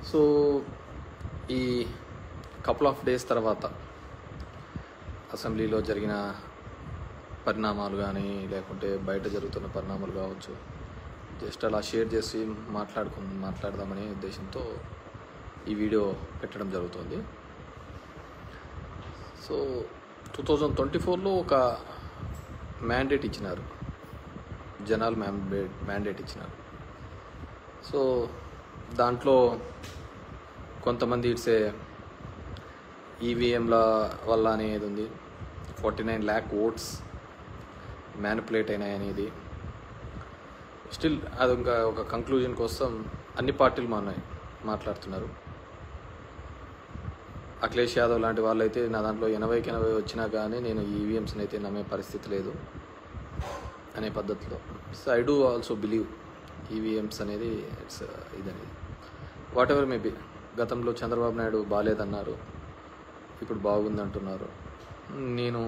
So ఈ couple of days తర్వాత అసెంబ్లీలో జరిగిన పరిణామాలు కానీ లేకుంటే బయట జరుగుతున్న పరిణామాలు కావచ్చు, జస్ట్ అలా షేర్ చేసి మాట్లాడదామనే ఉద్దేశంతో ఈ వీడియో పెట్టడం జరుగుతుంది. సో 2024లో ఒక మ్యాండేట్ ఇచ్చినారు, జనాలు మ్యాండేట్ ఇచ్చినారు. సో దాంట్లో కొంతమంది ఇట్సే ఈవీఎంల వల్ల అనేది ఉంది, 49 lakh ఓట్స్ మ్యానిపులేట్ అయినాయి అనేది. స్టిల్ అది ఇంకా ఒక కంక్లూజన్ కోసం అన్ని పార్టీలు మాట్లాడుతున్నారు. అఖిలేష్ యాదవ్ లాంటి వాళ్ళు అయితే నా దాంట్లో 80కి 80 వచ్చినా కానీ నేను ఈవీఎంస్ని అయితే నమ్మే పరిస్థితి లేదు అనే పద్ధతిలో. So I do also believe EVMs అనేది ఇట్స్ ఇదనేది వాట్ ఎవర్ మేబీ. గతంలో చంద్రబాబు నాయుడు బాగాలేదన్నారు, ఇప్పుడు బాగుందంటున్నారు. నేను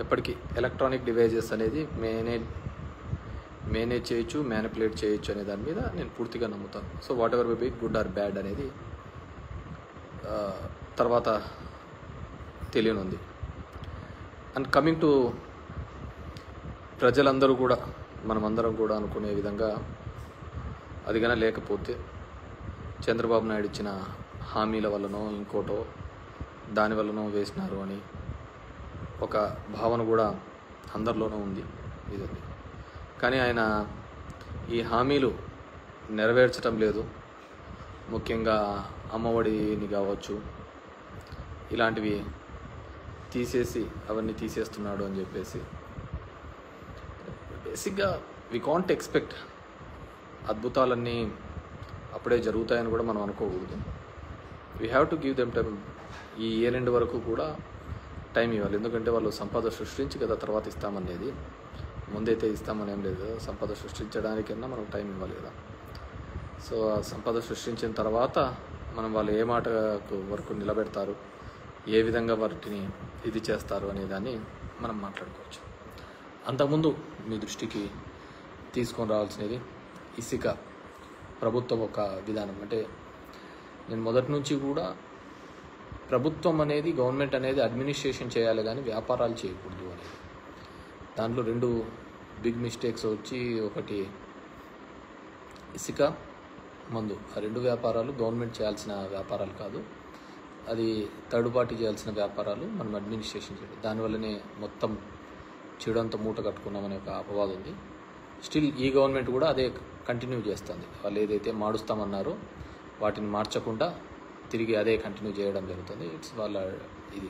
ఎప్పటికీ ఎలక్ట్రానిక్ డివైజెస్ అనేది మేనేజ్ చేయొచ్చు, మ్యానిపులేట్ చేయొచ్చు అనే దాని మీద నేను పూర్తిగా నమ్ముతాను. So what ever maybe good or bad అనేది తర్వాత తెలియనుంది. అండ్ కమింగ్ టు ప్రజలందరూ కూడా మనమందరం కూడా అనుకునే విధంగా అది కానీ లేకపోతే చంద్రబాబు నాయుడు ఇచ్చిన హామీల వల్లనో ఇంకోటో దాని వల్లనో వేసినారు అని ఒక భావన కూడా అందరిలోనూ ఉంది ఇది. కానీ ఆయన ఈ హామీలు నెరవేర్చడం లేదు. ముఖ్యంగా అమ్మఒడిని కావచ్చు, ఇలాంటివి అవన్నీ తీసేస్తున్నాడు అని చెప్పేసి బేసిక్గా వి కాంట్ ఎక్స్పెక్ట్ అద్భుతాలన్నీ అప్పుడే జరుగుతాయని కూడా మనం అనుకోకూడదు. We have to give them time. ఈ ఇయర్ ఎండ్ వరకు కూడా టైం ఇవ్వాలి. ఎందుకంటే వాళ్ళు సంపద సృష్టించి కదా తర్వాత ఇస్తామనేది, ముందైతే ఇస్తామని ఏం లేదు. సంపద సృష్టించడానికన్నా మనం టైం ఇవ్వాలి కదా. సో ఆ సంపద సృష్టించిన తర్వాత మనం వాళ్ళు ఏ మాట వరకు నిలబెడతారు, ఏ విధంగా వాటిని ఇది చేస్తారు అనే దాన్ని మనం మాట్లాడుకోవచ్చు. అంతకుముందు మీ దృష్టికి తీసుకొని రావాల్సినది ఇసుక ప్రభుత్వం ఒక విధానం. అంటే నేను మొదటి నుంచి కూడా ప్రభుత్వం అనేది, గవర్నమెంట్ అనేది అడ్మినిస్ట్రేషన్ చేయాలి కానీ వ్యాపారాలు చేయకూడదు అనేది. దాంట్లో 2 బిగ్ మిస్టేక్స్ వచ్చి, ఒకటి ఇసుక, మందు. ఆ 2 వ్యాపారాలు గవర్నమెంట్ చేయాల్సిన వ్యాపారాలు కాదు, అది థర్డ్ పార్టీ చేయాల్సిన వ్యాపారాలు. మనం అడ్మినిస్ట్రేషన్ చేయాలి. దానివల్లనే మొత్తం చెడంతా మూట కట్టుకున్నామనే ఒక అపవాదం ఉంది. స్టిల్ ఈ గవర్నమెంట్ కూడా అదే కంటిన్యూ చేస్తుంది. వాళ్ళు ఏదైతే మారుస్తామన్నారో వాటిని మార్చకుండా తిరిగి అదే కంటిన్యూ చేయడం జరుగుతుంది. ఇట్స్ వాళ్ళ ఇది.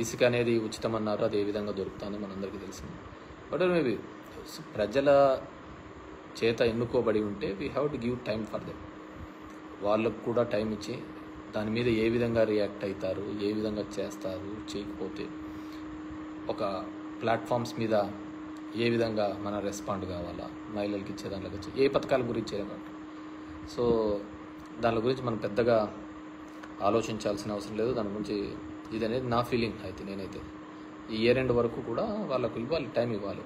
ఇసుక అనేది ఉచితం అన్నారు, అది ఏ విధంగా దొరుకుతుంది మనందరికీ తెలిసింది. బట్ మేబీ ప్రజల చేత ఎన్నుకోబడి ఉంటే we have to give time for them. వాళ్ళకు కూడా టైం ఇచ్చి దాని మీద ఏ విధంగా రియాక్ట్ అవుతారు, ఏ విధంగా చేస్తారు, చేయకపోతే ఒక ప్లాట్ఫామ్స్ మీద ఏ విధంగా మన రెస్పాండ్ కావాలా, మహిళలకి ఇచ్చే దాంట్లోకి వచ్చి ఏ పథకాల గురించి ఏమంటారు. సో దాని గురించి మనం పెద్దగా ఆలోచించాల్సిన అవసరం లేదు. దాని గురించి ఇది అనేది నా ఫీలింగ్. అయితే నేనైతే ఈ ఇయర్ ఎండ్ వరకు కూడా వాళ్ళకు ఇవ్వాలి, టైం ఇవ్వాలి.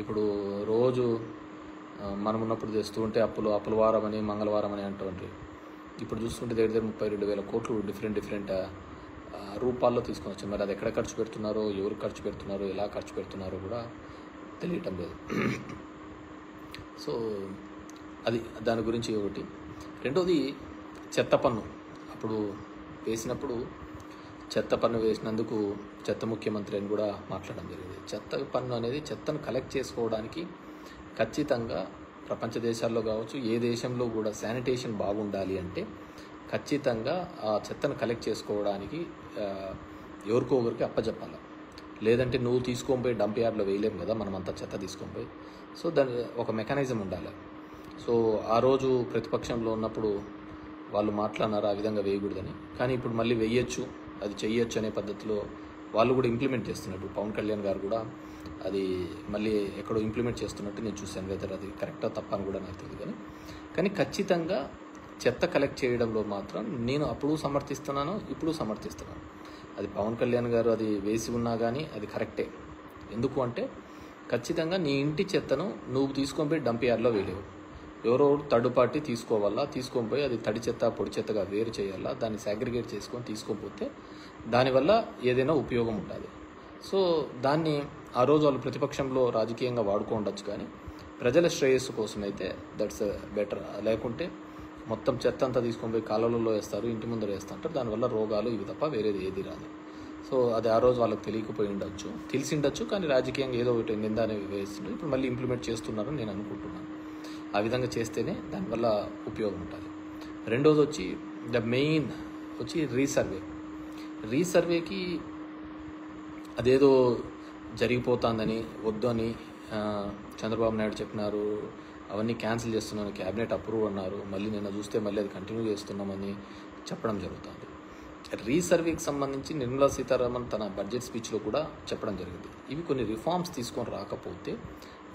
ఇప్పుడు రోజు మనం ఉన్నప్పుడు తెస్తూ ఉంటే అప్పుల వారం అని, మంగళవారం అని అంటుంటే, ఇప్పుడు చూస్తుంటే దగ్గర 32,000 కోట్లు డిఫరెంట్ రూపాల్లో తీసుకొని వచ్చాం. మరి అది ఎక్కడ ఖర్చు పెడుతున్నారో, ఎవరు ఖర్చు పెడుతున్నారో, ఎలా ఖర్చు పెడుతున్నారో కూడా తెలియటం లేదు. సో అది దాని గురించి ఒకటి. రెండోది చెత్త పన్ను. అప్పుడు వేసినప్పుడు చెత్త పన్ను వేసినందుకు చెత్త ముఖ్యమంత్రి అని కూడా మాట్లాడడం జరిగింది. చెత్త పన్ను అనేది చెత్తను కలెక్ట్ చేసుకోవడానికి ఖచ్చితంగా ప్రపంచ దేశాల్లో కావచ్చు, ఏ దేశంలో కూడా శానిటేషన్ బాగుండాలి అంటే ఖచ్చితంగా ఆ చెత్తను కలెక్ట్ చేసుకోవడానికి ఎవరికో ఒకరికి అప్పచెప్పాలి. లేదంటే నువ్వు తీసుకొని పోయి డంప్ యార్డ్లో వేయలేము కదా, మనం అంతా చెత్త తీసుకొని పోయి. సో దాని ఒక మెకానిజం ఉండాలి. సో ఆ రోజు ప్రతిపక్షంలో ఉన్నప్పుడు వాళ్ళు మాట్లాడినారు ఆ విధంగా వేయకూడదని. కానీ ఇప్పుడు మళ్ళీ వేయచ్చు, అది చెయ్యొచ్చు అనే పద్ధతిలో వాళ్ళు కూడా ఇంప్లిమెంట్ చేస్తున్నట్టు. పవన్ కళ్యాణ్ గారు కూడా అది మళ్ళీ ఎక్కడో ఇంప్లిమెంట్ చేస్తున్నట్టు నేను చూశాను. వెదర్ అది కరెక్టా తప్ప అని కూడా నాకు తెలియదు. కానీ ఖచ్చితంగా చెత్త కలెక్ట్ చేయడంలో మాత్రం నేను అప్పుడు సమర్థిస్తున్నాను, ఇప్పుడు సమర్థిస్తున్నాను. అది పవన్ కళ్యాణ్ గారు అది వేసి ఉన్నా కానీ అది కరెక్టే. ఎందుకు అంటే ఖచ్చితంగా నీ ఇంటి చెత్తను నువ్వు తీసుకొని పోయి డంప్ యార్డ్లో వేయలేవు. ఎవరో థర్డ్ పార్టీ తీసుకోవాలా, తీసుకొని పోయి అది తడి చెత్త పొడి చెత్తగా వేరు చేయాలా, దాన్ని సాగ్రిగేట్ చేసుకొని తీసుకోకపోతే దానివల్ల ఏదైనా ఉపయోగం ఉంటుంది. సో దాన్ని ఆ రోజు వాళ్ళు ప్రతిపక్షంలో రాజకీయంగా వాడుకోవచ్చు, కానీ ప్రజల శ్రేయస్సు కోసం అయితే దట్స్ బెటర్. లేకుంటే మొత్తం చెత్త అంతా తీసుకొని పోయి కాలువలలో వేస్తారు, ఇంటి ముందర వేస్తుంటారు, దానివల్ల రోగాలు ఇవి తప్ప వేరేది ఏది రాదు. సో అది ఆ రోజు వాళ్ళకి తెలియకపోయి ఉండొచ్చు, తెలిసి ఉండొచ్చు, కానీ రాజకీయంగా ఏదో ఒకటి నింద అనేవి వేస్తుండే ఇప్పుడు మళ్ళీ ఇంప్లిమెంట్ చేస్తున్నారని నేను అనుకుంటున్నాను. ఆ విధంగా చేస్తేనే దానివల్ల ఉపయోగం ఉంటుంది. రెండోది వచ్చి ద మెయిన్ వచ్చి రీసర్వేకి అదేదో జరిగిపోతుందని వద్దు అని చంద్రబాబు నాయుడు చెప్పినారు, అవన్నీ క్యాన్సిల్ చేస్తున్నాను, క్యాబినెట్ అప్రూవ్ అన్నారు, మళ్ళీ నిన్న చూస్తే మళ్ళీ అది కంటిన్యూ చేస్తున్నామని చెప్పడం జరుగుతుంది. రీసర్వేకి సంబంధించి నిర్మలా సీతారామన్ తన బడ్జెట్ స్పీచ్లో కూడా చెప్పడం జరిగింది. ఇవి కొన్ని రిఫార్మ్స్ తీసుకొని రాకపోతే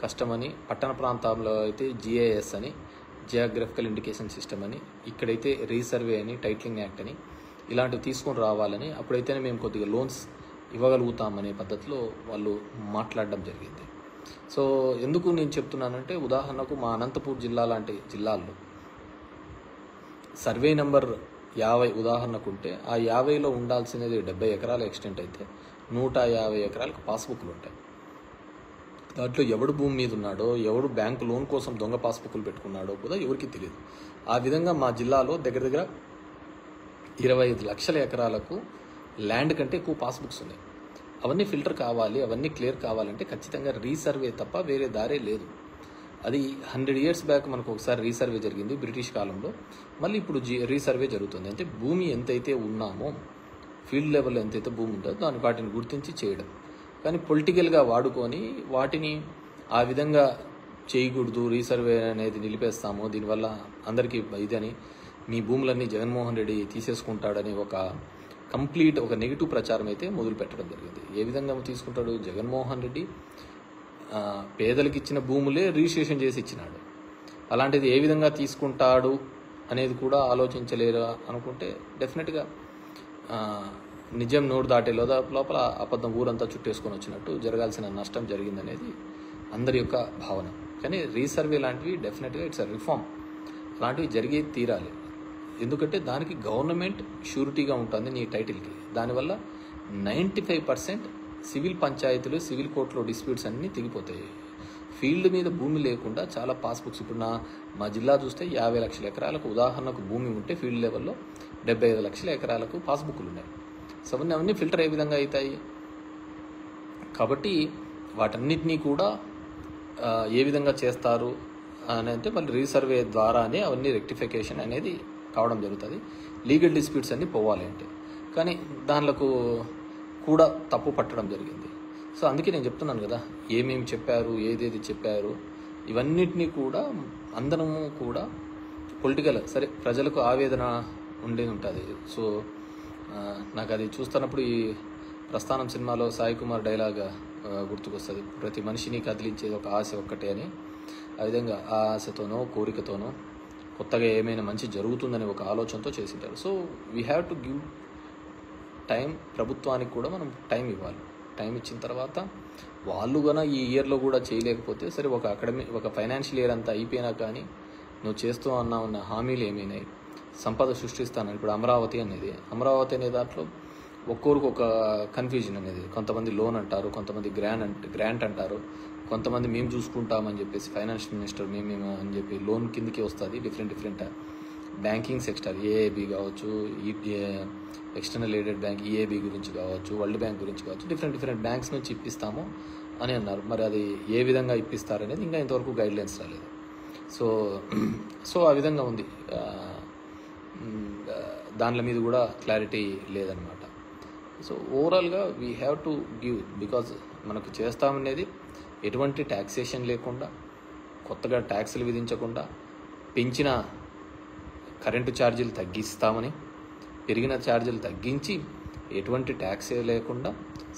కష్టమని, పట్టణ ప్రాంతాల్లో అయితే GIS అని, జియోగ్రఫికల్ ఇండికేషన్ సిస్టమ్ అని, ఇక్కడైతే రీసర్వే అని, టైటిలింగ్ యాక్ట్ అని ఇలాంటివి తీసుకొని రావాలని, అప్పుడైతేనే మేము కొద్దిగా లోన్స్ ఇవ్వగలుగుతామనే పద్ధతిలో వాళ్ళు మాట్లాడడం జరిగింది. సో ఎందుకు నేను చెప్తున్నానంటే, ఉదాహరణకు మా అనంతపూర్ జిల్లా లాంటి జిల్లాల్లో సర్వే నెంబర్ 50 ఉదాహరణకు ఉంటే ఆ 50లో ఉండాల్సినది 70 ఎకరాల ఎక్స్టెంట్ అయితే 150 ఎకరాలకు పాస్బుక్లు ఉంటాయి. దాంట్లో ఎవడు భూమి మీద ఉన్నాడో, ఎవడు బ్యాంకు లోన్ కోసం దొంగ పాస్బుక్లు పెట్టుకున్నాడో కూడా ఎవరికి తెలియదు. ఆ విధంగా మా జిల్లాలో దగ్గర 25 లక్షల ఎకరాలకు ల్యాండ్ కంటే ఎక్కువ పాస్బుక్స్ ఉన్నాయి. అవన్నీ ఫిల్టర్ కావాలి, అవన్నీ క్లియర్ కావాలంటే ఖచ్చితంగా రీసర్వే తప్ప వేరే దారే లేదు. అది 100 years బ్యాక్ మనకు ఒకసారి రీసర్వే జరిగింది బ్రిటిష్ కాలంలో, మళ్ళీ ఇప్పుడు రీసర్వే జరుగుతుంది. అంటే భూమి ఎంతైతే ఉన్నామో, ఫీల్డ్ లెవెల్లో ఎంతైతే భూమి ఉంటుందో వాటిని గుర్తించి చేయడం. కానీ పొలిటికల్గా వాడుకొని వాటిని ఆ విధంగా చేయకూడదు, రీసర్వే అనేది నిలిపేస్తాము, దీనివల్ల అందరికీ ఇదని, మీ భూములన్నీ జగన్మోహన్ రెడ్డి తీసేసుకుంటాడని ఒక నెగిటివ్ ప్రచారం అయితే మొదలు పెట్టడం జరిగింది. ఏ విధంగా తీసుకుంటాడు జగన్మోహన్ రెడ్డి? పేదలకు ఇచ్చిన భూములే రిజిస్ట్రేషన్ చేసి ఇచ్చినాడు. అలాంటిది ఏ విధంగా తీసుకుంటాడు అనేది కూడా ఆలోచించలేరు అనుకుంటే డెఫినెట్గా నిజం నోరు దాటే లోపల అబద్ధం ఊరంతా చుట్టేసుకొని వచ్చినట్టు జరగాల్సిన నష్టం జరిగిందనేది అందరి యొక్క భావన. కానీ రీసర్వే లాంటివి డెఫినెట్గా ఇట్స్ అ రిఫార్మ్, అలాంటివి జరిగే తీరాలి. ఎందుకంటే దానికి గవర్నమెంట్ షూరిటీగా ఉంటుంది నీ టైటిల్కి. దానివల్ల 95% సివిల్ పంచాయతీలు, సివిల్ కోర్టులో డిస్ప్యూట్స్ అన్నీ తెగిపోతాయి. ఫీల్డ్ మీద భూమి లేకుండా చాలా పాస్బుక్స్, ఇప్పుడు మా జిల్లా చూస్తే 50 లక్షల ఎకరాలకు ఉదాహరణకు భూమి ఉంటే ఫీల్డ్ లెవెల్లో 75 లక్షల ఎకరాలకు పాస్బుక్లు ఉన్నాయి. సో అవన్నీ ఫిల్టర్ ఏ విధంగా అవుతాయి? కాబట్టి వాటన్నిటినీ కూడా ఏ విధంగా చేస్తారు అని అంటే మళ్ళీ రీసర్వే ద్వారానే అవన్నీ రెక్టిఫికేషన్ అనేది కావడం జరుగుతుంది. లీగల్ డిస్ప్యూట్స్ అన్నీ పోవాలి అంటే, కానీ దానిలకు కూడా తప్పు పట్టడం జరిగింది. సో అందుకే నేను చెప్తున్నాను కదా, ఏమేమి చెప్పారు, ఏదేది చెప్పారు, ఇవన్నిటినీ కూడా అందరము కూడా పొలిటికల్ సరే ప్రజలకు ఆవేదన ఉండి ఉంటుంది. సో నాకు అది చూస్తున్నప్పుడు ఈ ప్రస్థానం సినిమాలో సాయి కుమార్ డైలాగ్ గుర్తుకొస్తుంది, ప్రతి మనిషిని కదిలించేది ఒక ఆశ ఒక్కటే అని. ఆ విధంగా ఆ ఆశతోనో కోరికతోనో కొత్తగా ఏమైనా మంచి జరుగుతుందని ఒక ఆలోచనతో చేసింటారు. So we have to give time. ప్రభుత్వానికి కూడా మనం టైం ఇవ్వాలి. టైం ఇచ్చిన తర్వాత వాళ్ళు కూడా ఈ ఇయర్లో కూడా చేయలేకపోతే సరే, ఒక ఫైనాన్షియల్ ఇయర్ అంతా అయిపోయినా కానీ నువ్వు చేస్తూ ఉన్న హామీలు ఏమైనాయి, సంపద సృష్టిస్తానని. ఇప్పుడు అమరావతి అనే దాంట్లో ఒక్కొరికి ఒక కన్ఫ్యూజన్ అనేది, కొంతమంది లోన్ అంటారు, కొంతమంది గ్రాంట్ అంటారు, కొంతమంది మేము చూసుకుంటామని చెప్పేసి ఫైనాన్షియల్ మినిస్టర్ మేము అని చెప్పి లోన్ కిందకి వస్తుంది. డిఫరెంట్ బ్యాంకింగ్ సెక్టర్, ఏఏబి కావచ్చు, ఎక్స్టర్నల్ ఎయిడెడ్ బ్యాంక్ ఈఏబి గురించి కావచ్చు, వరల్డ్ బ్యాంక్ గురించి కావచ్చు, డిఫరెంట్ బ్యాంక్స్ నుంచి ఇప్పిస్తాము అని అన్నారు. మరి అది ఏ విధంగా ఇప్పిస్తారనేది ఇంకా ఇంతవరకు గైడ్లైన్స్ రాలేదు. సో ఆ విధంగా ఉంది. దానిల మీద కూడా క్లారిటీ లేదనమాట. సో ఓవరాల్గా we have to give, because మనకు చేస్తామనేది ఎటువంటి ట్యాక్సేషన్ లేకుండా, కొత్తగా ట్యాక్సులు విధించకుండా, పెంచిన కరెంటు ఛార్జీలు తగ్గిస్తామని, పెరిగిన ఛార్జీలు తగ్గించి, ఎటువంటి ట్యాక్సే లేకుండా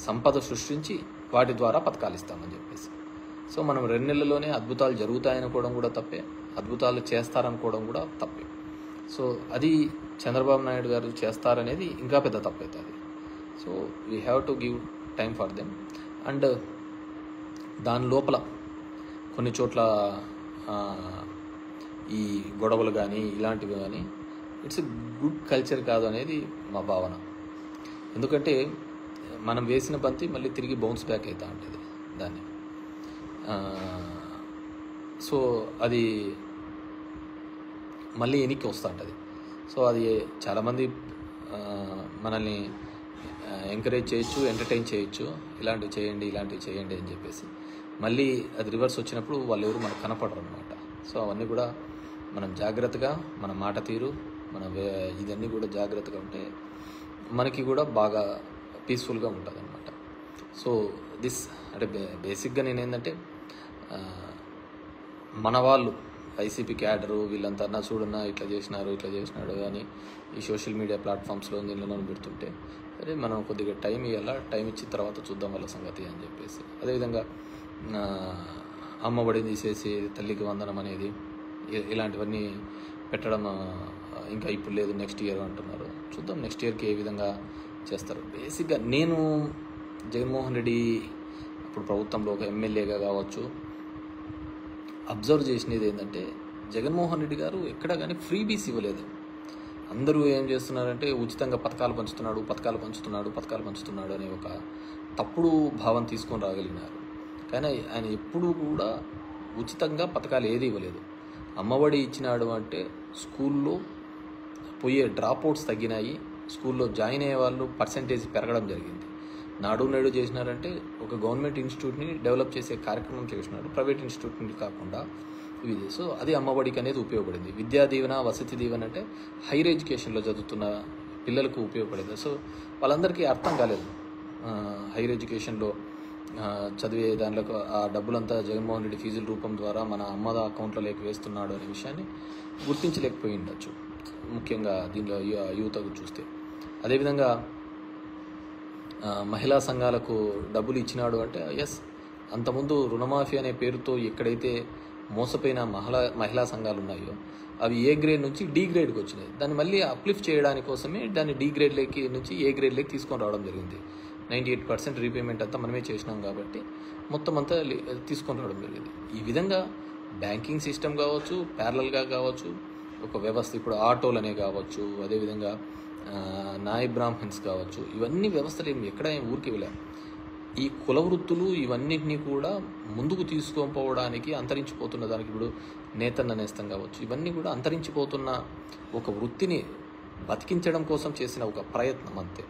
సంపద సృష్టించి వాటి ద్వారా పథకాలు ఇస్తామని చెప్పేసి. సో మనం 2 నెలల్లోనే అద్భుతాలు జరుగుతాయనుకోవడం కూడా తప్పే, అద్భుతాలు చేస్తారనుకోవడం కూడా తప్పే. సో అది చంద్రబాబు నాయుడు గారు చేస్తారనేది ఇంకా పెద్ద తప్పవుతుంది. So we have to give time for them. And దాని లోపల కొన్ని చోట్ల ఈ గొడవలు కానీ ఇలాంటివి కానీ ఇట్స్ ఎ గుడ్ కల్చర్ కాదు అనేది మా భావన. ఎందుకంటే మనం వేసిన బంతి మళ్ళీ తిరిగి బౌన్స్ బ్యాక్ అవుతూ ఉంటుంది దాన్ని. సో అది మళ్ళీ వెనక్కి వస్తూ ఉంటుంది. సో అది చాలామంది మనల్ని ఎంకరేజ్ చేయొచ్చు, ఎంటర్టైన్ చేయొచ్చు, ఇలాంటివి చేయండి అని చెప్పేసి. మళ్ళీ అది రివర్స్ వచ్చినప్పుడు వాళ్ళు ఎవరు మనకు కనపడరు అనమాట. సో అవన్నీ కూడా మనం జాగ్రత్తగా, మన మాట తీరు, ఇదన్నీ కూడా జాగ్రత్తగా ఉంటే మనకి కూడా బాగా పీస్ఫుల్గా ఉంటుంది అనమాట. సో అంటే బేసిక్గా నేనేంటంటే మన వాళ్ళు వైసీపీ క్యాడరు వీళ్ళంతా చూడన్నా ఇట్లా చేసినాడు అని ఈ సోషల్ మీడియా ప్లాట్ఫామ్స్లో దీనిలో పెడుతుంటే సరే మనం కొద్దిగా టైం ఇవ్వాలా, టైం ఇచ్చిన తర్వాత చూద్దాం వాళ్ళ సంగతి అని చెప్పేసి. అదేవిధంగా అమ్మఒడి తీసేసి తల్లికి వందనం అనేది ఇలాంటివన్నీ పెట్టడం ఇంకా ఇప్పుడు లేదు, నెక్స్ట్ ఇయర్ అంటున్నారు. చూద్దాం నెక్స్ట్ ఇయర్కి ఏ విధంగా చేస్తారు. బేసిక్గా నేను జగన్మోహన్ రెడ్డి ఇప్పుడు ప్రభుత్వంలో ఒక ఎమ్మెల్యేగా కావచ్చు అబ్జర్వ్ చేసినది ఏంటంటే జగన్మోహన్ రెడ్డి గారు ఎక్కడా కానీ ఫ్రీబీస్ ఇవ్వలేదు. అందరూ ఏం చేస్తున్నారంటే ఉచితంగా పథకాలు పంచుతున్నాడు అనే ఒక తప్పుడు భావం తీసుకొని రాగలిగినారు. కానీ ఆయన ఎప్పుడూ కూడా ఉచితంగా పథకాలు ఏది ఇవ్వలేదు. అమ్మఒడి ఇచ్చినాడు అంటే స్కూల్లో పోయే డ్రాప్అవుట్స్ తగ్గినాయి, స్కూల్లో జాయిన్ అయ్యే వాళ్ళు పర్సంటేజ్ పెరగడం జరిగింది. నాడు నేడు చేసినారంటే ఒక గవర్నమెంట్ ఇన్స్టిట్యూట్ని డెవలప్ చేసే కార్యక్రమం చేసినాడు, ప్రైవేట్ ఇన్స్టిట్యూట్ని కాకుండా ఇది. సో అది అమ్మఒడికి అనేది ఉపయోగపడింది. విద్యా దీవెన, వసతి దీవెన అంటే హైయర్ ఎడ్యుకేషన్లో చదువుతున్న పిల్లలకు ఉపయోగపడేది. సో వాళ్ళందరికీ అర్థం కాలేదు హైయర్ ఎడ్యుకేషన్లో చదివే దానిలోకి ఆ డబ్బులంతా జగన్మోహన్ రెడ్డి ఫీజుల రూపం ద్వారా మన అమ్మద అకౌంట్లోకి వేస్తున్నాడు అనే విషయాన్ని గుర్తించలేకపోయి ఉండొచ్చు, ముఖ్యంగా దీనిలో యువతకు చూస్తే. అదేవిధంగా మహిళా సంఘాలకు డబ్బులు ఇచ్చినాడు అంటే ఎస్, అంతకుముందు రుణమాఫీ అనే పేరుతో ఎక్కడైతే మోసపోయిన మహిళా సంఘాలు ఉన్నాయో అవి ఏ గ్రేడ్ నుంచి డి గ్రేడ్కి వచ్చినాయి. దాన్ని మళ్ళీ అప్లిఫ్ట్ చేయడానికి కోసమే దాన్ని డి గ్రేడ్లోకి నుంచి ఏ గ్రేడ్లోకి తీసుకొని రావడం జరిగింది. 98% రీపేమెంట్ అంతా మనమే చేసినాం కాబట్టి మొత్తం అంతా తీసుకొని రావడం జరిగింది. ఈ విధంగా బ్యాంకింగ్ సిస్టమ్ కావచ్చు, ప్యారలల్గా కావచ్చు, ఒక వ్యవస్థ ఇప్పుడు ఆటోలనే కావచ్చు, అదేవిధంగా నాయ్ బ్రాహ్మణ్స్ కావచ్చు, ఇవన్నీ వ్యవస్థలు ఎక్కడ ఊరికి వెళ్ళాం. ఈ కుల వృత్తులు ఇవన్నిటినీ కూడా ముందుకు తీసుకొని అంతరించిపోతున్న దానికి ఇప్పుడు నేతన్న నేస్తం కావచ్చు, ఇవన్నీ కూడా అంతరించిపోతున్న ఒక వృత్తిని బతికించడం కోసం చేసిన ఒక ప్రయత్నం అంతే.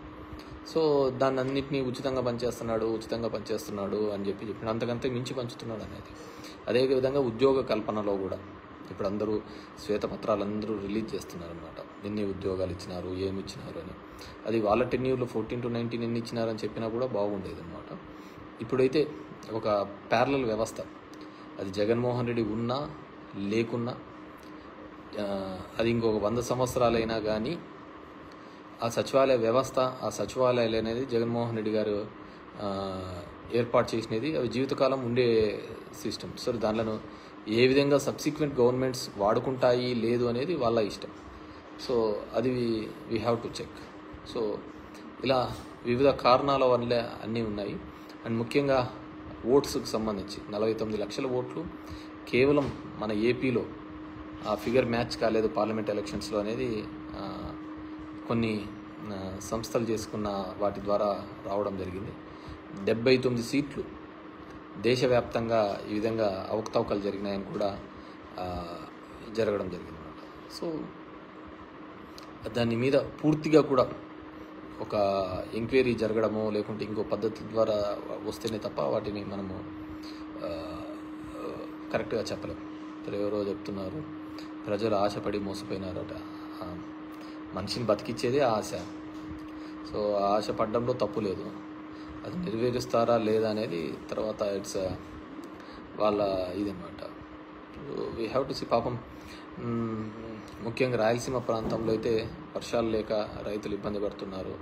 సో దాన్ని అన్నింటినీ ఉచితంగా పనిచేస్తున్నాడు అని చెప్పిన అంతకంతే మించి పంచుతున్నాడు అనేది. అదేవిధంగా ఉద్యోగ కల్పనలో కూడా ఇప్పుడు అందరూ శ్వేతపత్రాలు అందరూ రిలీజ్ చేస్తున్నారు అనమాట. ఎన్ని ఉద్యోగాలు ఇచ్చినారు, ఏమి ఇచ్చినారు అని. అది వాళ్ళ టెన్యూర్లో 14 to 19 ఎన్ని ఇచ్చినారని చెప్పినా కూడా బాగుండేది అనమాట. ఇప్పుడైతే ఒక ప్యారలల్ వ్యవస్థ, అది జగన్మోహన్ రెడ్డి ఉన్నా లేకున్నా, అది ఇంకొక 100 సంవత్సరాలైనా కానీ ఆ సచివాలయ వ్యవస్థ, ఆ సచివాలయాలు అనేది జగన్మోహన్ రెడ్డి గారు ఏర్పాటు చేసినది అవి జీవితకాలం ఉండే సిస్టమ్. సో దానిలో ఏ విధంగా సబ్సిక్వెంట్ గవర్నమెంట్స్ వాడుకుంటాయి లేదు అనేది వాళ్ళ ఇష్టం. సో అది we have to check. So ఇలా వివిధ కారణాల వల్ల అన్నీ ఉన్నాయి. అండ్ ముఖ్యంగా ఓట్స్కి సంబంధించి 49 లక్షల ఓట్లు కేవలం మన ఏపీలో ఆ ఫిగర్ మ్యాచ్ కాలేదు పార్లమెంట్ ఎలక్షన్స్లో అనేది కొన్ని సంస్థలు చేసుకున్న వాటి ద్వారా రావడం జరిగింది. 79 సీట్లు దేశవ్యాప్తంగా ఈ విధంగా అవకతవకలు జరిగినాయని కూడా జరగడం జరిగింది అన్నమాట. సో దాని మీద పూర్తిగా కూడా ఒక ఎంక్వైరీ జరగడమో లేకుంటే ఇంకో పద్ధతి ద్వారా వస్తేనే తప్ప వాటిని మనము కరెక్ట్గా చెప్పలేము. ఎవరో చెప్తున్నారు ప్రజలు ఆశపడి మోసపోయినారట. మనిషిని బతికిచ్చేదే ఆశ. సో ఆ ఆశ పడడంలో తప్పు లేదు. అది నెరవేరుస్తారా లేదా అనేది తర్వాత ఇట్స్ వాళ్ళ ఇదన్నమాట. We have to see. పాపం ముఖ్యంగా రాయలసీమ ప్రాంతంలో అయితే వర్షాలు లేక రైతులు ఇబ్బంది పడుతున్నారు,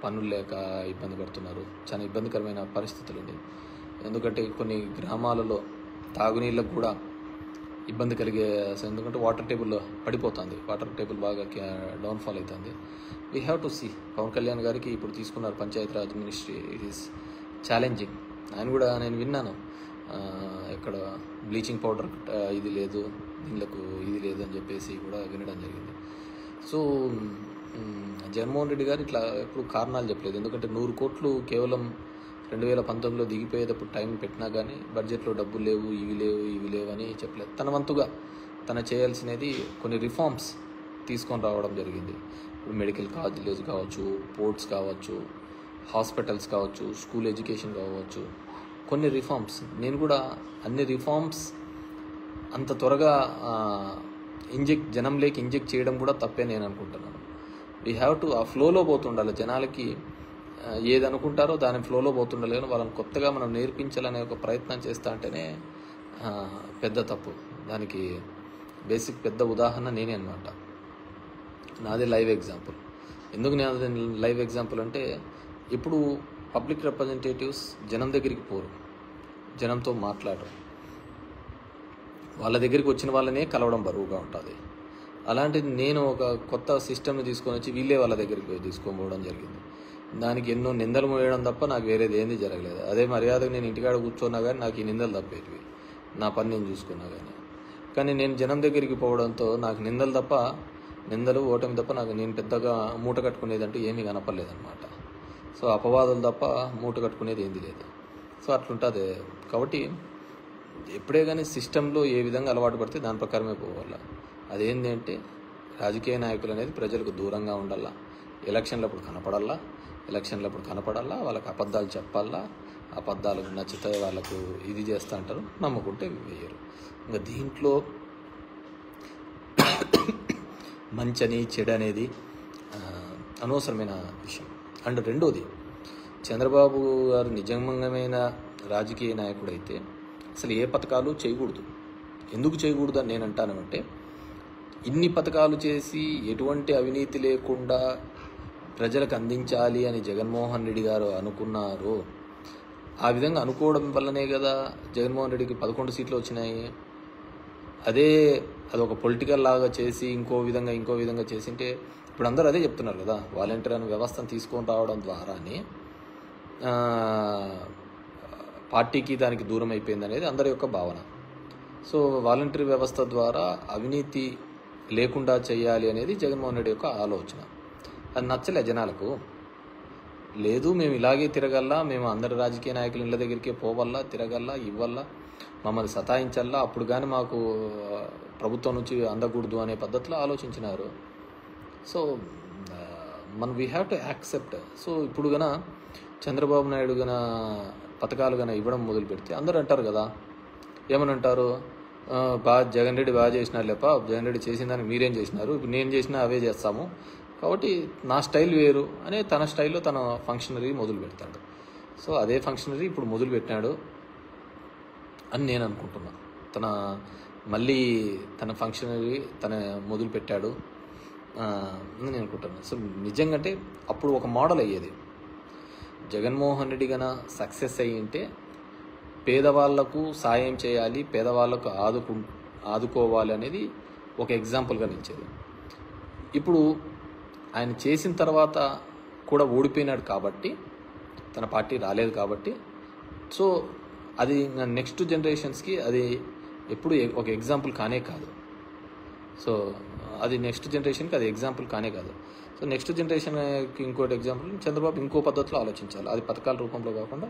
పనులు లేక ఇబ్బంది పడుతున్నారు. చాలా ఇబ్బందికరమైన పరిస్థితులు ఉంది. ఎందుకంటే కొన్ని గ్రామాలలో తాగునీళ్ళకు కూడా ఇబ్బంది కలిగే, ఎందుకంటే వాటర్ టేబుల్ పడిపోతుంది, వాటర్ టేబుల్ బాగా డౌన్ఫాల్ అవుతుంది. We have to see. Pawan Kalyan గారికి ఇప్పుడు తీసుకున్నారు Panchayati Raj ministry. It is challenging. ఆయన కూడా నేను విన్నాను ఇక్కడ బ్లీచింగ్ పౌడర్ ఇది లేదు, నీళ్ళకు ఇది లేదు అని చెప్పేసి కూడా వినడం జరిగింది. సో జగన్మోహన్ రెడ్డి గారు ఇట్లా ఎప్పుడు కారణాలు చెప్పలేదు. ఎందుకంటే 100 కోట్లు కేవలం 2019లో దిగిపోయేటప్పుడు టైం పెట్టినా కానీ బడ్జెట్లో డబ్బులు లేవు, ఇవి లేవు అని చెప్పలేదు. తన వంతుగా తన చేయాల్సినది కొన్ని రిఫార్మ్స్ తీసుకొని రావడం జరిగింది. ఇప్పుడు మెడికల్ కాలేజెస్ కావచ్చు, పోర్ట్స్ కావచ్చు, హాస్పిటల్స్ కావచ్చు, స్కూల్ ఎడ్యుకేషన్ కావచ్చు, కొన్ని రిఫార్మ్స్. నేను కూడా అన్ని రిఫార్మ్స్ అంత త్వరగా జనంలోకి ఇంజెక్ట్ చేయడం కూడా తప్పే నేను అనుకుంటున్నాను. వీ హ్యావ్ టు ఆ ఫ్లోలో పోతుండాలి. జనాలకి ఏది అనుకుంటారో దాని ఫ్లోలో పోతుండాలి. కానీ వాళ్ళని కొత్తగా మనం నేర్పించాలనే ఒక ప్రయత్నం చేస్తా అంటేనే పెద్ద తప్పు. దానికి బేసిక్ పెద్ద ఉదాహరణ నేనే అనమాట. నాదే లైవ్ ఎగ్జాంపుల్. ఎందుకు నేను లైవ్ ఎగ్జాంపుల్ అంటే, ఇప్పుడు పబ్లిక్ రిప్రజెంటేటివ్స్ జనం దగ్గరికి పోరు, జనంతో మాట్లాడరు, వాళ్ళ దగ్గరికి వచ్చిన వాళ్ళనే కలవడం బరువుగా ఉంటుంది. అలాంటిది నేను ఒక కొత్త సిస్టమ్ని తీసుకొని వచ్చి వీళ్ళే వాళ్ళ దగ్గరికి తీసుకోపోవడం జరిగింది. దానికి ఎన్నో నిందలు మోయడం తప్ప నాకు వేరేది ఏంది జరగలేదు. అదే మర్యాదకు నేను ఇంటికాడ కూర్చున్నా కానీ నాకు ఈ నిందలు తప్పేటివి, నా పని నేను చూసుకున్నా కానీ నేను జనం దగ్గరికి పోవడంతో నాకు నిందలు ఓటమి తప్ప నేను పెద్దగా మూట కట్టుకునేదంటూ ఏమీ కనపడలేదన్నమాట. సో అపవాదులు తప్ప మూట కట్టుకునేది ఏంది లేదు. సో అట్లుంటుంది. కాబట్టి ఎప్పుడే కానీ సిస్టంలో ఏ విధంగా అలవాటు పడితే దాని ప్రకారమే పోవాలా. అదేంటి అంటే రాజకీయ నాయకులు అనేది ప్రజలకు దూరంగా ఉండాలా, ఎలక్షన్లప్పుడు కనపడాలా, వాళ్ళకి అబద్ధాలు చెప్పాలా, అబద్ధాలకు నచ్చితే వాళ్ళకు ఇది చేస్తూ అంటారు, నమ్ముకుంటే వేయరు. ఇంకా దీంట్లో మంచని చెడు అనేది అనవసరమైన విషయం. అండ్ రెండోది, చంద్రబాబు గారు నిజమైన రాజకీయ నాయకుడైతే అసలు ఏ పథకాలు చేయకూడదు. ఎందుకు చేయకూడదు అని నేను అంటానంటే, ఇన్ని పథకాలు చేసి ఎటువంటి అవినీతి లేకుండా ప్రజలకు అందించాలి అని జగన్మోహన్ రెడ్డి గారు అనుకున్నారు. ఆ విధంగా అనుకోవడం వల్లనే కదా జగన్మోహన్ రెడ్డికి 11 సీట్లు వచ్చినాయి. అదొక పొలిటికల్ లాగా చేసి ఇంకో విధంగా చేసింటే ఇప్పుడు అందరూ అదే చెప్తున్నారు కదా, వాలంటీర్ అనే వ్యవస్థను తీసుకొని రావడం ద్వారానే పార్టీకి దానికి దూరం అయిపోయింది అనేది అందరి యొక్క భావన. సో వాలంటీర్ వ్యవస్థ ద్వారా అవినీతి లేకుండా చేయాలి అనేది జగన్మోహన్ రెడ్డి యొక్క ఆలోచన. అది నచ్చలే జనాలకు. లేదు, మేము ఇలాగే తిరగల్లా, మేము అందరి రాజకీయ నాయకుల ఇళ్ళ దగ్గరికే పోవల్లా, తిరగల్లా, ఇవ్వల్లా, మమ్మల్ని సతాయించల్లా, అప్పుడు కానీ మాకు ప్రభుత్వం నుంచి అందకూడదు అనే పద్ధతిలో ఆలోచించినారు. So we have to accept. So ఇప్పుడు గన చంద్రబాబు నాయుడు పథకాలు ఇవ్వడం మొదలు పెడితే అందరూ అంటారు కదా, ఏమని అంటారు, జగన్ రెడ్డి బాగా చేసినారు లేప, జగన్ రెడ్డి చేసిన దానికి మీరేం చేసినారు, ఇప్పుడు నేను చేసినా అవే చేస్తాము, కాబట్టి నా స్టైల్ వేరు అనే తన స్టైల్లో తన ఫంక్షనరీ మొదలు పెడతాడు. సో అదే ఫంక్షనరీ ఇప్పుడు మొదలు పెట్టినాడు అని నేను అనుకుంటున్నా. మళ్ళీ తన ఫంక్షనరీ మొదలు పెట్టాడు అని నేను అనుకుంటున్నాను. సో నిజంగా అంటే అప్పుడు ఒక మోడల్ అయ్యేది. జగన్మోహన్ రెడ్డి సక్సెస్ అయ్యింటే పేదవాళ్లకు సాయం చేయాలి, పేదవాళ్లకు ఆదుకోవాలి అనేది ఒక ఎగ్జాంపుల్గా నిలిచేది. ఇప్పుడు ఆయన చేసిన తర్వాత కూడా ఓడిపోయినాడు కాబట్టి, తన పార్టీ రాలేదు కాబట్టి, సో అది నెక్స్ట్ జనరేషన్స్కి అది ఎప్పుడు ఒక ఎగ్జాంపుల్ కానే కాదు. సో అది నెక్స్ట్ జనరేషన్కి అది ఎగ్జాంపుల్ కానే కాదు. సో నెక్స్ట్ జనరేషన్కి ఇంకోటి ఎగ్జాంపుల్, చంద్రబాబు ఇంకో పద్ధతిలో ఆలోచించాలి, అది పథకాల రూపంలో కాకుండా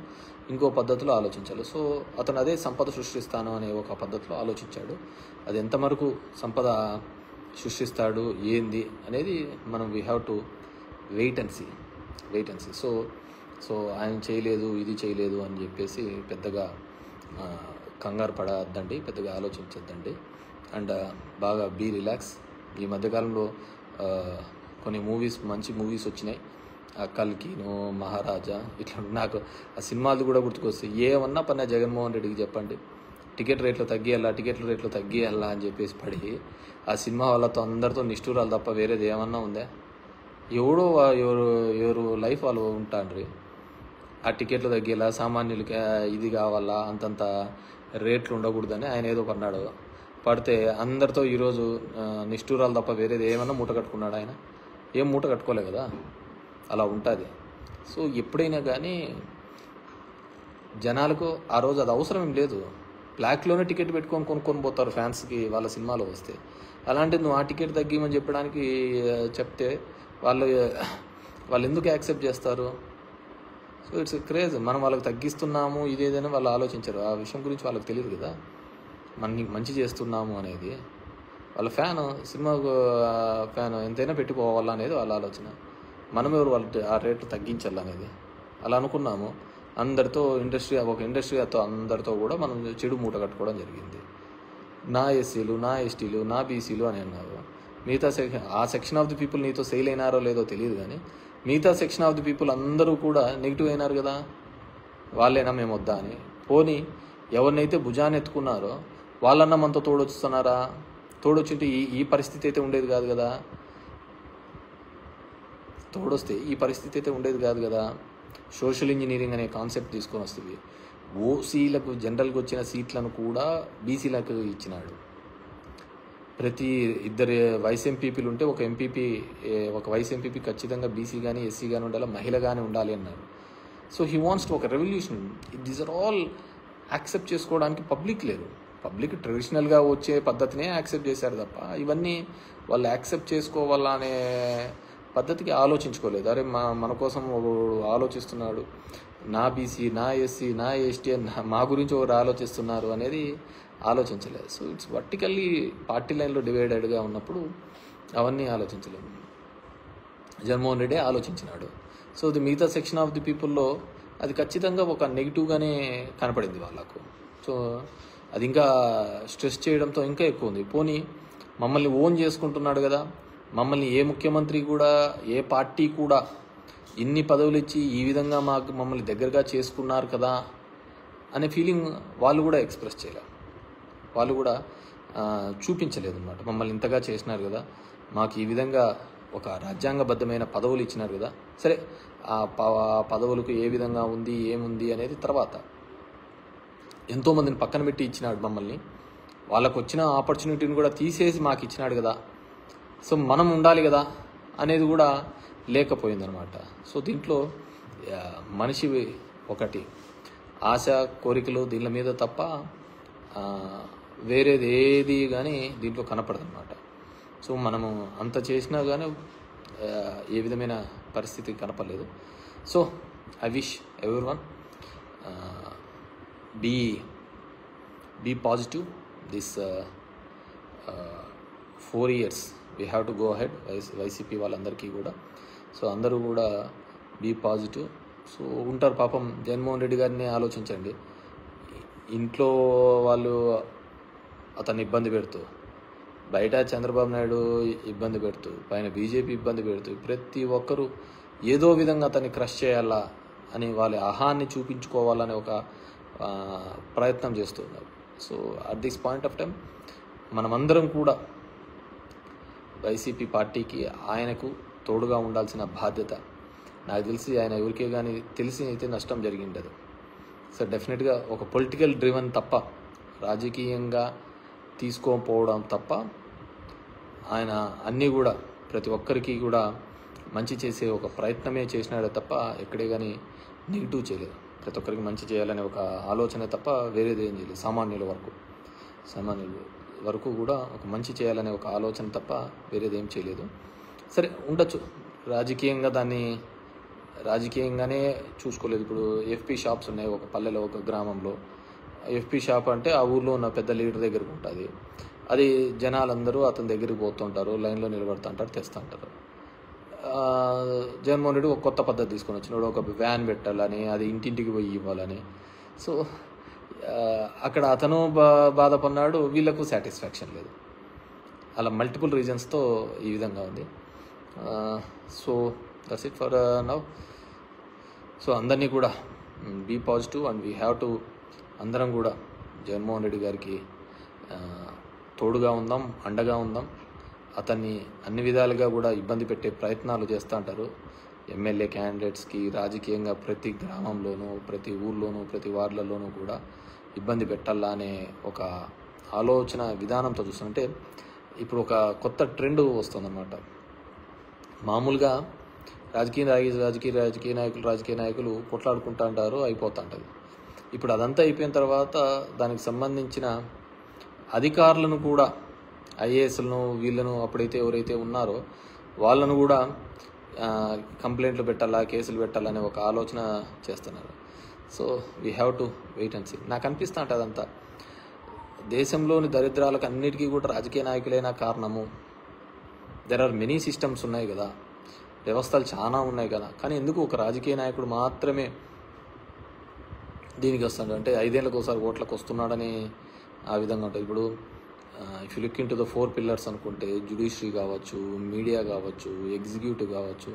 ఇంకో పద్ధతిలో ఆలోచించాలి. సో అతను అదే సంపద సృష్టిస్తాను అనే ఒక పద్ధతిలో ఆలోచించాడు. అది ఎంతవరకు సంపద సృష్టిస్తాడు ఏంది అనేది మనం we have to wait and see. So ఆయన చేయలేదు, ఇది చేయలేదు అని చెప్పేసి పెద్దగా కంగారు పడద్దండి, పెద్దగా ఆలోచించద్దండి. అండ్ బాగా బీ రిలాక్స్. ఈ మధ్యకాలంలో కొన్ని మంచి మూవీస్ వచ్చినాయి, కల్కిను, మహారాజా, ఇట్లా. నాకు ఆ సినిమాలు కూడా గుర్తుకొస్తాయి. ఏమన్నా పన్నా జగన్మోహన్ రెడ్డికి చెప్పండి, టికెట్ రేట్లు తగ్గియాలా అని చెప్పేసి పడి ఆ సినిమా వాళ్ళతో అందరితో నిష్ఠూరాలు తప్ప వేరేది ఏమన్నా ఉందా? ఎవరు లైఫ్ వాళ్ళు ఉంటాండ్రి. ఆ టికెట్లు తగ్గేలా, సామాన్యులకి ఇది కావాలా, అంతంత రేట్లు ఉండకూడదని ఆయన ఏదో కొన్నాడు. పడితే అందరితో ఈరోజు నిష్ఠూరాలు తప్ప వేరేది ఏమన్నా మూట కట్టుకున్నాడు. ఆయన ఏం మూట కట్టుకోలే కదా, అలా ఉంటుంది. సో ఎప్పుడైనా కానీ జనాలకు ఆ రోజు అది అవసరం ఏం లేదు. బ్లాక్లోనే టికెట్ పెట్టుకొని కొనుక్కొని పోతారు ఫ్యాన్స్కి వాళ్ళ సినిమాలో వస్తే. అలాంటిది నువ్వు ఆ టికెట్ తగ్గిమని చెప్పడానికి చెప్తే వాళ్ళు ఎందుకు యాక్సెప్ట్ చేస్తారు? So it's craze. మనం వాళ్ళకి తగ్గిస్తున్నాము ఇదేదైనా వాళ్ళు ఆలోచించరు. ఆ విషయం గురించి వాళ్ళకి తెలియదు కదా, మనకి మంచి చేస్తున్నాము అనేది. వాళ్ళ సినిమా ఫ్యాన్ ఎంతైనా పెట్టిపోవాలా అనేది వాళ్ళ ఆలోచన. మనం ఎవరు వాళ్ళ ఆ రేటు తగ్గించాలనేది. అలా అనుకున్నాము. అందరితో ఒక ఇండస్ట్రీతో అందరితో కూడా మనం చెడు మూట కట్టుకోవడం జరిగింది. నా ఎస్సీలు, నా ఎస్టీలు, నా బీసీలు అని అన్నారు. మిగతా ఆ సెక్షన్ ఆఫ్ ది పీపుల్ నీతో సెయిల్ అయినారో లేదో తెలియదు, కానీ మిగతా సెక్షన్ ఆఫ్ ది పీపుల్ అందరూ కూడా నెగిటివ్ అయినారు కదా, వాళ్ళైనా మేము వద్దా అని. పోనీ ఎవరినైతే భుజాన్ని ఎత్తుకున్నారో వాళ్ళన్నా మనతో తోడొస్తున్నారా? తోడొచ్చింటే ఈ పరిస్థితి అయితే ఉండేది కాదు కదా. తోడొస్తే ఈ పరిస్థితి అయితే ఉండేది కాదు కదా. సోషల్ ఇంజనీరింగ్ అనే కాన్సెప్ట్ తీసుకొని వస్తుంది. ఓసీలకు జనరల్గా వచ్చిన సీట్లను కూడా బీసీలకు ఇచ్చినాడు. ప్రతి ఇద్దరు వైస్ ఎంపీపీలు ఉంటే ఒక వైస్ ఎంపీపీ ఖచ్చితంగా బీసీ కానీ ఎస్సీ కానీ ఉండాలి, మహిళ కానీ ఉండాలి అన్నారు. సో హీ వాంట్స్ టు ఒక revolution. These are all accept చేసుకోవడానికి పబ్లిక్ లేదు. పబ్లిక్ ట్రెడిషనల్గా వచ్చే పద్ధతినే యాక్సెప్ట్ చేశారు తప్ప ఇవన్నీ వాళ్ళు యాక్సెప్ట్ చేసుకోవాలా అనే పద్ధతికి ఆలోచించుకోలేదు. అరే మన కోసం ఆలోచిస్తున్నాడు, నా బీసీ, నా ఎస్సీ, నా ఎస్టీ మా గురించి ఒకరు ఆలోచిస్తున్నారు అనేది ఆలోచించలేదు. సో ఇట్స్ వర్టికల్లీ పార్టీ లైన్లో డివైడెడ్గా ఉన్నప్పుడు అవన్నీ ఆలోచించలేదు. జగన్మోహన్ రెడ్డి ఆలోచించినాడు. సో ది మిగతా సెక్షన్ ఆఫ్ ది పీపుల్లో అది ఖచ్చితంగా ఒక నెగిటివ్గానే కనపడింది వాళ్ళకు. సో అది ఇంకా స్ట్రెస్ చేయడంతో ఇంకా ఎక్కువ ఉంది. పోనీ మమ్మల్ని ఓన్ చేసుకుంటున్నాడు కదా, మమ్మల్ని ఏ ముఖ్యమంత్రి కూడా ఏ పార్టీ కూడా ఇన్ని పదవులు ఇచ్చి ఈ విధంగా మమ్మల్ని దగ్గరగా చేసుకున్నారు కదా అనే ఫీలింగ్ వాళ్ళు కూడా ఎక్స్ప్రెస్ చేయలేరు. వాళ్ళు కూడా చూపించలేదు అన్నమాట. మమ్మల్ని ఇంతగా చేసినారు కదా, మాకు ఈ విధంగా ఒక రాజ్యాంగబద్ధమైన పదవులు ఇచ్చినారు కదా, సరే ఆ పదవులకు ఏ విధంగా ఉంది ఏముంది అనేది తర్వాత. ఎంతోమందిని పక్కన పెట్టి ఇచ్చినాడు మమ్మల్ని, వాళ్ళకు వచ్చిన ఆపర్చునిటీని కూడా తీసేసి మాకు ఇచ్చినాడు కదా, సో మనం ఉండాలి కదా అనేది కూడా లేకపోయిందనమాట. సో దీంట్లో మనిషి ఒకటి ఆశ కోరికలు దీని మీద తప్ప వేరేది ఏది కానీ దీంట్లో కనపడదన్నమాట. సో మనము అంత చేసినా కానీ ఏ విధమైన పరిస్థితి కనపడలేదు. So I wish everyone be positive. This 4 years we have to go ahead. YCP వాళ్ళందరికీ కూడా. సో అందరూ కూడా బీ పాజిటివ్. సో ఉంటారు పాపం. జగన్మోహన్ రెడ్డి గారిని ఆలోచించండి. ఇంట్లో వాళ్ళు అతన్ని ఇబ్బంది పెడుతూ, బయట చంద్రబాబు నాయుడు ఇబ్బంది పెడుతూ, పైన బీజేపీ ఇబ్బంది పెడుతూ, ప్రతి ఒక్కరూ ఏదో విధంగా అతన్ని క్రష్ చేయాలా అని వాళ్ళ అహాన్ని చూపించుకోవాలని ఒక ప్రయత్నం చేస్తున్నారు. So at this point of time మనమందరం కూడా వైసీపీ పార్టీకి ఆయనకు తోడుగా ఉండాల్సిన బాధ్యత. నాకు తెలిసి ఆయన ఎవరికే కానీ తెలిసి అయితే నష్టం జరిగిండదు. సో డెఫినెట్గా ఒక పొలిటికల్ డ్రివన్ తప్ప, రాజకీయంగా తీసుకోకపోవడం తప్ప ఆయన అన్నీ కూడా ప్రతి ఒక్కరికి కూడా మంచి చేసే ఒక ప్రయత్నమే చేసినాడే తప్ప ఎక్కడే కానీ నెగిటివ్ చేయలేదు. ప్రతి ఒక్కరికి మంచి చేయాలనే ఒక ఆలోచన తప్ప వేరేది ఏం చేయలేదు. సామాన్యుల వరకు కూడా ఒక మంచి చేయాలనే ఒక ఆలోచన తప్ప వేరేది ఏం చేయలేదు. సరే ఉండొచ్చు, రాజకీయంగానే చూసుకోలేదు. ఇప్పుడు ఎఫ్పీ షాప్స్ ఉన్నాయి ఒక పల్లెలో, ఒక గ్రామంలో. ఎఫ్పీ షాప్ అంటే ఆ ఊర్లో ఉన్న పెద్ద లీడర్ దగ్గరకు ఉంటుంది. అది జనాలందరూ అతని దగ్గరికి పోతుంటారు, లైన్లో నిలబడుతుంటారు, తెస్తుంటారు. జగన్మోహన్ రెడ్డి ఒక కొత్త పద్ధతి తీసుకొని వచ్చినాడు. ఒక వ్యాన్ పెట్టాలని, అది ఇంటింటికి పోయి ఇవ్వాలని. సో అక్కడ అతను బాధపడినాడు, వీళ్ళకు సాటిస్ఫాక్షన్ లేదు. అలా మల్టిపుల్ రీజన్స్తో ఈ విధంగా ఉంది. So that's it for now. So అందరినీ కూడా be positive and we have to అందరం కూడా జగన్మోహన్ రెడ్డి గారికి తోడుగా ఉందాం, అండగా ఉందాం. అతన్ని అన్ని విధాలుగా కూడా ఇబ్బంది పెట్టే ప్రయత్నాలు చేస్తూ ఉంటారు ఎమ్మెల్యే క్యాండిడేట్స్కి. రాజకీయంగా ప్రతి గ్రామంలోనూ, ప్రతి ఊర్లోనూ, ప్రతి వార్డులలోనూ కూడా ఇబ్బంది పెట్టాలా అనే ఒక ఆలోచన విధానంతో చూస్తుంటే ఇప్పుడు ఒక కొత్త ట్రెండ్ వస్తుందన్నమాట. మామూలుగా రాజకీయ నాయకులు కొట్లాడుకుంటూ ఉంటారు, అయిపోతూ ఉంటుంది. ఇప్పుడు అదంతా అయిపోయిన తర్వాత దానికి సంబంధించిన అధికారులను కూడా ఐఏఎస్లను వీళ్ళను అప్పుడైతే ఎవరైతే ఉన్నారో వాళ్ళను కూడా కంప్లైంట్లు పెట్టాలా, కేసులు పెట్టాలనే ఒక ఆలోచన చేస్తున్నారు. So we have to wait and see. నాకు అనిపిస్తూ ఉంటుంది అదంతా దేశంలోని దరిద్రాలకు అన్నిటికీ కూడా రాజకీయ నాయకులైన కారణము. దెర్ ఆర్ మెనీ సిస్టమ్స్ ఉన్నాయి కదా, వ్యవస్థలు చాలా ఉన్నాయి కదా, కానీ ఎందుకు ఒక రాజకీయ నాయకుడు మాత్రమే దీనికి వస్తాడు అంటే 5 ఏళ్ళకి ఒకసారి ఓట్లకు వస్తున్నాడని ఆ విధంగా ఉంటుంది. ఇప్పుడు if you look in to the 4 pillars అనుకుంటే జ్యుడిషియరీ కావచ్చు, మీడియా కావచ్చు, ఎగ్జిక్యూటివ్ కావచ్చు,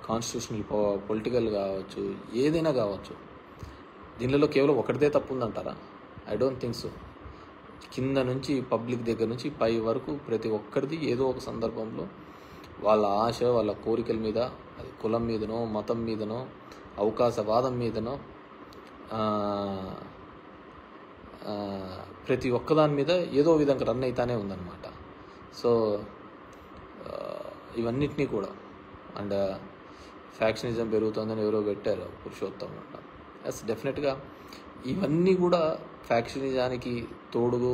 కాన్స్టిట్యూషనల్ పొలిటికల్ కావచ్చు, ఏదైనా కావచ్చు, దీనిలో కేవలం ఒకటిదే తప్పు ఉందంటారా? I don't think so. కింద నుంచి పబ్లిక్ దగ్గర నుంచి పై వరకు ప్రతి ఒక్కరిది ఏదో ఒక సందర్భంలో వాళ్ళ ఆశ, వాళ్ళ కోరికల మీద, అది కులం మీదనో, మతం మీదనో, అవకాశవాదం మీదనో, ప్రతి ఒక్కదాని మీద ఏదో విధంగా రన్ అవుతానే ఉందన్నమాట. సో ఇవన్నిటినీ కూడా అండ్ ఫ్యాక్షనిజం పెరుగుతుందని ఎవరో పెట్టారు, పురుషోత్తం అంట. ఎస్, డెఫినెట్గా ఇవన్నీ కూడా ఫ్యాక్షనిజానికి తోడుగు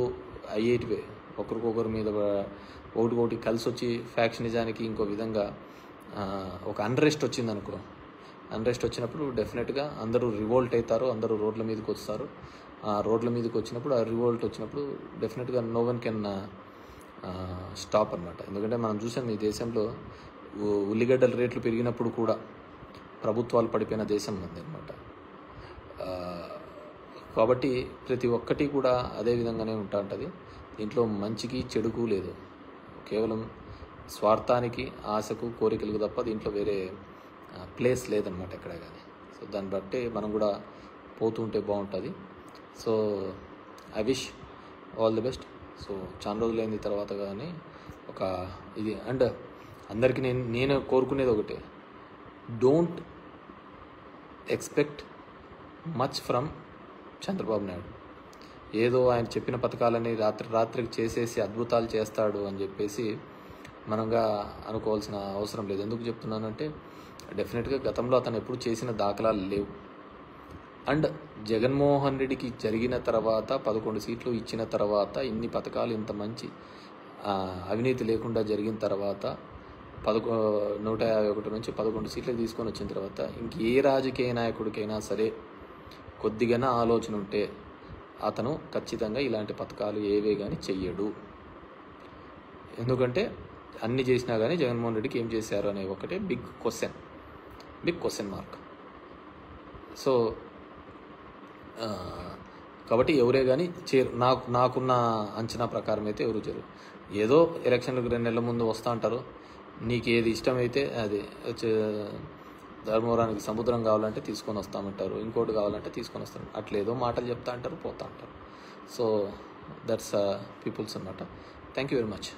అయ్యేటివే. ఒకరికొకరి మీద ఒకటి కలిసి వచ్చి ఫ్యాక్షనిజానికి ఇంకో విధంగా ఒక అన్రెస్ట్ వచ్చిందనుకో, అన్రెస్ట్ వచ్చినప్పుడు డెఫినెట్గా అందరూ రివోల్ట్ అవుతారు, అందరూ రోడ్ల మీదకి వస్తారు. ఆ రోడ్ల మీదకి వచ్చినప్పుడు, ఆ రివోల్ట్ వచ్చినప్పుడు డెఫినెట్గా నో వన్ కెన్ స్టాప్ అనమాట. ఎందుకంటే మనం చూసాం ఈ దేశంలో ఉల్లిగడ్డల రేట్లు పెరిగినప్పుడు కూడా ప్రభుత్వాలు పడిపోయిన దేశం ఉంది అనమాట. కాబట్టి ప్రతి ఒక్కటి కూడా అదే విధంగానే ఉంటుంది. దీంట్లో మంచికి చెడుకు లేదు, కేవలం స్వార్థానికి, ఆశకు, కోరికలకు తప్ప దీంట్లో వేరే ప్లేస్ లేదనమాట ఎక్కడ కానీ. సో దాన్ని బట్టి మనం కూడా పోతూ ఉంటే బాగుంటుంది. So I wish all the best. So చాలా రోజులైన తర్వాత కానీ ఒక ఇది అండ్ అందరికీ నేను కోరుకునేది ఒకటే, don't expect much from Chandrababu Naidu. ఏదో ఆయన చెప్పిన పథకాలని రాత్రికి చేసేసి అద్భుతాలు చేస్తాడు అని చెప్పేసి మనంగా అనుకోవాల్సిన అవసరం లేదు. ఎందుకు చెప్తున్నానంటే డెఫినెట్గా గతంలో అతను ఎప్పుడు చేసిన దాఖలాలు లేవు. అండ్ జగన్మోహన్ రెడ్డికి జరిగిన తర్వాత 11 సీట్లు ఇచ్చిన తర్వాత, ఇన్ని పథకాలు ఇంత మంచి అవినీతి లేకుండా జరిగిన తర్వాత 151 నుంచి 11 సీట్లకు తీసుకొని వచ్చిన తర్వాత ఇంకే రాజకీయ నాయకుడికైనా సరే కొద్దిగానే ఆలోచన ఉంటే అతను ఖచ్చితంగా ఇలాంటి పథకాలు ఏవే కానీ చెయ్యడు. ఎందుకంటే అన్ని చేసినా కానీ జగన్మోహన్ రెడ్డికి ఏం చేశారు అనే ఒకటే బిగ్ క్వశ్చన్ మార్క్. సో కాబట్టి ఎవరే కానీ నాకున్న అంచనా ప్రకారం అయితే ఎవరు చేరు. ఏదో ఎలక్షన్లకు 2 నెలల ముందు వస్తూ ఉంటారు, నీకు ఏది ఇష్టమైతే అది ధర్మవరానికి సముద్రం కావాలంటే తీసుకొని వస్తామంటారు, ఇంకోటి కావాలంటే తీసుకొని వస్తాం, అట్లేదో మాటలు చెప్తా అంటారు, పోతా అంటారు. సో దట్స్ పీపుల్స్ అన్నమాట. Thank you very much.